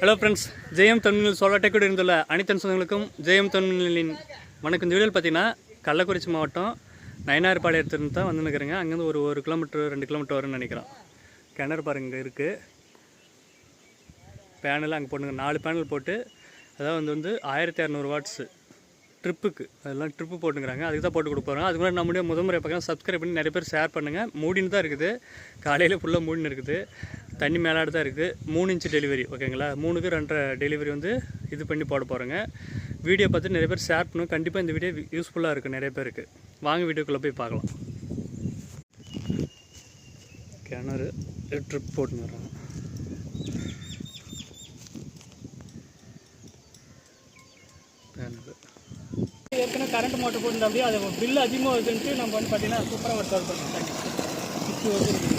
Hello friends, ஜெயம் Tamil solar டெக்கோடு இருந்துள்ள அனைத்து சொந்தங்களுக்கும் ஜெயம் தமிழின் வணக்கம். இந்த வீடியோவில் பார்த்தீங்கன்னா கள்ளக்குறிச்சி மாவட்டம் நயனார்பாளையத்திலிருந்து தான் வந்து நிற்கிறேங்க. அங்கேருந்து ஒரு கிலோமீட்டர் 2 கிலோமீட்டர் வரும்னு நினைக்கிறோம். கிணறு பாருங்க இங்கே இருக்குது. பேனல் அங்கே போட்டுங்க, 4 பேனல் போட்டு அதாவது வந்து 1600 வாட்ஸு ட்ரிப்புக்கு, அதெல்லாம் ட்ரிப்பு போட்டுக்கிறாங்க. அதுக்கு தான் போட்டு கொடுப்பாங்க. அதுக்கு முன்னாடி நம்முடைய முதன்முறை பக்கம் சப்ஸ்கிரைப் பண்ணி நிறைய பேர் ஷேர் பண்ணுங்கள். மூடின்னு தான் இருக்குது, காலையில் ஃபுல்லாக மூடின்னு இருக்குது. தண்ணி மேலாடு தான் இருக்குது. 3 இன்ச்சு டெலிவரி, ஓகேங்களா. 3க்கு 2.5 டெலிவரி வந்து இது பண்ணி போட போகிறோங்க. வீடியோ பார்த்து நிறைய பேர் ஷேர் பண்ணுங்கள். கண்டிப்பாக இந்த வீடியோ யூஸ்ஃபுல்லாக இருக்குது நிறைய பேருக்கு. வாங்க வீடியோக்குள்ளே போய் பார்க்கலாம். கிணறு ட்ரிப் போட்டுன்னு வர்றாங்க. ஏற்கனவே கரண்ட் மோட்டர் போட்டு அப்படியே அது பில்லு அதிகமாக வருதுன்ட்டு நம்ம வந்து பார்த்தீங்கன்னா சூப்பராக ஒரு சால்வ் பண்ணுறோம். தண்ணி 60 வருது.